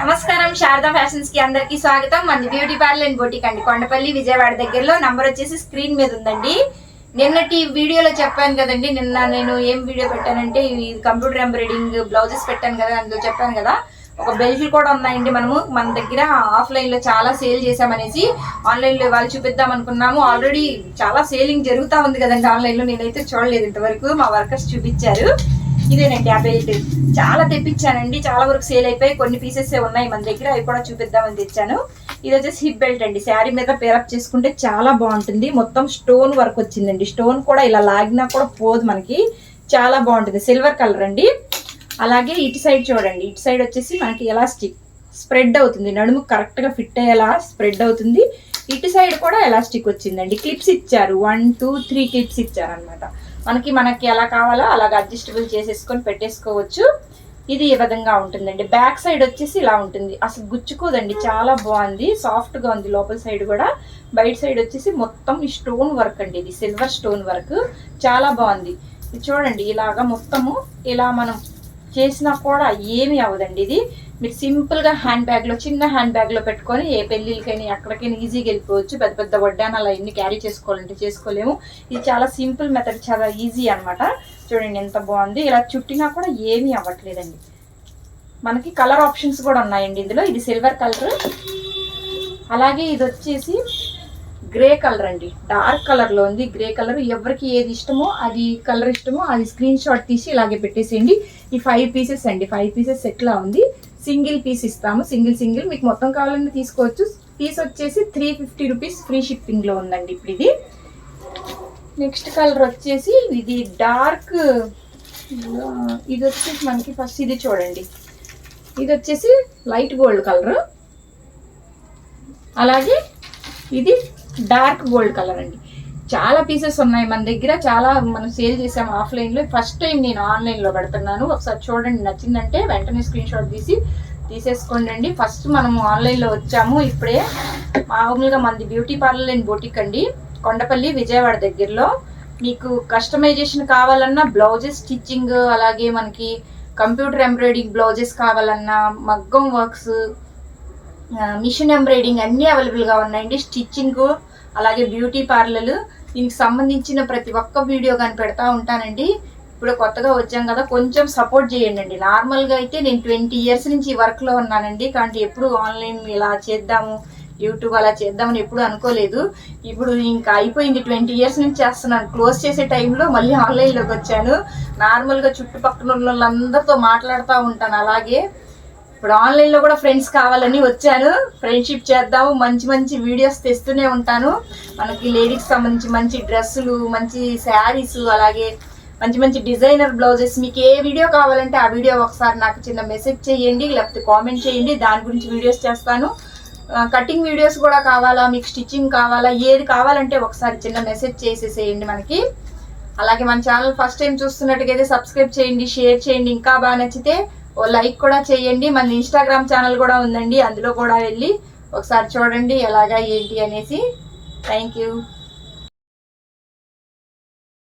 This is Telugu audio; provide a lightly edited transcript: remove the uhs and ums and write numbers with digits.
నమస్కారం, శారదా ఫ్యాషన్స్ కి అందరికి స్వాగతం. మన బ్యూటీ పార్లర్ అండ్ బొటిక్ అండి, కొండపల్లి విజయవాడ దగ్గరలో. నంబర్ వచ్చేసి స్క్రీన్ మీద ఉందండి. నిన్నటి వీడియోలో చెప్పాను కదండి, నిన్న నేను ఏం వీడియో పెట్టానంటే కంప్యూటర్ ఎంబ్రాయిడింగ్ బ్లౌజెస్ పెట్టాను కదా, అందులో చెప్పాను కదా ఒక బెల్ట్లు కూడా ఉన్నాయండి. మన దగ్గర ఆఫ్లైన్ లో చాలా సేల్ చేసామనేసి ఆన్లైన్ లో వాళ్ళు చూపిద్దాం అనుకున్నాము. ఆల్రెడీ చాలా సేలింగ్ జరుగుతూ ఉంది కదండి ఆన్లైన్ లో. నేనైతే చూడలేదు ఇంతవరకు, మా వర్కర్స్ చూపించారు. ఇదేనండి ఆ బెల్ట్, చాలా తెప్పించానండి, చాలా వరకు సేల్ అయిపోయి కొన్ని పీసెస్ ఉన్నాయి మన దగ్గర, అవి కూడా చూపిద్దామని తెచ్చాను. ఇది వచ్చేసి హిప్ బెల్ట్ అండి, శారీ మీద పేరప్ చేసుకుంటే చాలా బాగుంటుంది. మొత్తం స్టోన్ వర్క్ వచ్చిందండి, స్టోన్ కూడా ఇలా లాగినా కూడా పోదు మనకి, చాలా బాగుంటుంది. సిల్వర్ కలర్ అండి. అలాగే ఇటు సైడ్ చూడండి, ఇటు సైడ్ వచ్చేసి మనకి ఎలాస్టిక్ స్ప్రెడ్ అవుతుంది, నడుము కరెక్ట్ గా ఫిట్ అయ్యేలా స్ప్రెడ్ అవుతుంది. ఇటు సైడ్ కూడా ఎలాస్టిక్ వచ్చిందండి, క్లిప్స్ ఇచ్చారు, 1 2 3 క్లిప్స్ ఇచ్చారు అనమాట. మనకి ఎలా కావాలో అలాగ అడ్జస్టబుల్ చేసేసుకొని పెట్టేసుకోవచ్చు. ఇది ఈ విధంగా ఉంటుందండి. బ్యాక్ సైడ్ వచ్చేసి ఇలా ఉంటుంది, అసలు గుచ్చుకోదండి, చాలా బాగుంది, సాఫ్ట్ గా ఉంది లోపల సైడ్ కూడా. బయట సైడ్ వచ్చేసి మొత్తం ఈ స్టోన్ వర్క్ అండి, ఇది సిల్వర్ స్టోన్ వర్క్, చాలా బాగుంది. ఇది చూడండి, ఇలాగా మొత్తము ఇలా మనం చేసినా కూడా ఏమీ అవ్వదండి. ఇది మీరు సింపుల్ గా హ్యాండ్ బ్యాగ్ లో, చిన్న హ్యాండ్ బ్యాగ్ లో పెట్టుకొని ఏ పెళ్లికైనా ఎక్కడికైనా ఈజీగా వెళ్ళిపోవచ్చు. పెద్ద పెద్ద వడ్డానాలు అవన్నీ క్యారీ చేసుకోవాలంటే చేసుకోలేము. ఇది చాలా సింపుల్ మెథడ్, చాలా ఈజీ అనమాట. చూడండి ఎంత బాగుంది, ఇలా చుట్టినా కూడా ఏమీ అవ్వట్లేదండి. మనకి కలర్ ఆప్షన్స్ కూడా ఉన్నాయండి ఇందులో. ఇది సిల్వర్ కలర్, అలాగే ఇది వచ్చేసి గ్రే కలర్ అండి, డార్క్ కలర్ లో ఉంది. గ్రే కలర్, ఎవరికి ఏది ఇష్టమో అది కలర్ ఇష్టమో అది స్క్రీన్ షాట్ తీసి ఇలాగే పెట్టేసేయండి. ఈ 5 పీసెస్ అండి, 5 పీసెస్ సెట్ లా ఉంది. సింగిల్ పీస్ ఇస్తాము, సింగిల్ మీకు మొత్తం కావాలని తీసుకోవచ్చు. పీస్ వచ్చేసి 350 రూపీస్, ఫ్రీ షిప్పింగ్ లో ఉందండి ఇప్పుడు ఇది. నెక్స్ట్ కలర్ వచ్చేసి ఇది డార్క్, ఇది వచ్చేసి మనకి ఫస్ట్ ఇది చూడండి, ఇది వచ్చేసి లైట్ గోల్డ్ కలర్, అలాగే ఇది డార్క్ గోల్డ్ కలర్ అండి. చాలా పీసెస్ ఉన్నాయి మన దగ్గర, చాలా మనం సేల్ చేసాము ఆఫ్లైన్ లో. ఫస్ట్ టైం నేను ఆన్లైన్ లో పెడుతున్నాను. ఒకసారి చూడండి, నచ్చిందంటే వెంటనే స్క్రీన్ షాట్ తీసేసుకోండి. ఫస్ట్ మనము ఆన్లైన్ లో వచ్చాము ఇప్పుడే. మామూలుగా మనది బ్యూటీ పార్లర్ అండ్ బొటిక్ అండి, కొండపల్లి విజయవాడ దగ్గరలో. మీకు కస్టమైజేషన్ కావాలన్నా, బ్లౌజెస్ స్టిచ్చింగ్, అలాగే మనకి కంప్యూటర్ ఎంబ్రాయిడింగ్ బ్లౌజెస్ కావాలన్నా, మగ్గం వర్క్స్, మిషన్ ఎంబ్రాయిడింగ్ అన్నీ అవైలబుల్గా ఉన్నాయండి. స్టిచ్చింగ్, అలాగే బ్యూటీ పార్లర్, దీనికి సంబంధించిన ప్రతి ఒక్క వీడియో కానీ పెడతా ఉంటానండి. ఇప్పుడు కొత్తగా వచ్చాం కదా, కొంచెం సపోర్ట్ చేయండి. నార్మల్గా అయితే నేను 20 ఇయర్స్ నుంచి ఈ వర్క్లో ఉన్నానండి, కానీ ఎప్పుడు ఆన్లైన్ ఇలా చేద్దాము, యూట్యూబ్ అలా చేద్దామని ఎప్పుడు అనుకోలేదు. ఇప్పుడు ఇంకా అయిపోయింది, 20 ఇయర్స్ నుంచి చేస్తున్నాను. క్లోజ్ చేసే టైంలో మళ్ళీ ఆన్లైన్లోకి వచ్చాను. నార్మల్గా చుట్టుపక్కల ఉన్న వాళ్ళందరితో మాట్లాడుతూ ఉంటాను. అలాగే ఇప్పుడు ఆన్లైన్లో కూడా ఫ్రెండ్స్ కావాలని వచ్చాను, ఫ్రెండ్షిప్ చేద్దాము, మంచి మంచి వీడియోస్ తెస్తూనే ఉంటాను. మనకి లేడీస్ సంబంధించి మంచి డ్రెస్సులు, మంచి శారీస్, అలాగే మంచి మంచి డిజైనర్ బ్లౌజెస్. మీకు ఏ వీడియో కావాలంటే ఆ వీడియో ఒకసారి నాకు చిన్న మెసేజ్ చేయండి, లేకపోతే కామెంట్ చేయండి, దాని గురించి వీడియోస్ చేస్తాను. కటింగ్ వీడియోస్ కూడా కావాలా, మీకు స్టిచ్చింగ్ కావాలా, ఏది కావాలంటే ఒకసారి చిన్న మెసేజ్ చేసేసేయండి మనకి. అలాగే మన ఛానల్ ఫస్ట్ టైం చూస్తున్నట్టుగైతే సబ్స్క్రైబ్ చేయండి, షేర్ చేయండి, ఇంకా బాగా నచ్చితే ఓ లైక్ కూడా చేయండి. మన ఇన్స్టాగ్రామ్ ఛానల్ కూడా ఉందండి, అందులో కూడా వెళ్ళి ఒకసారి చూడండి ఎలాగా ఏంటి అనేసి. Thank you.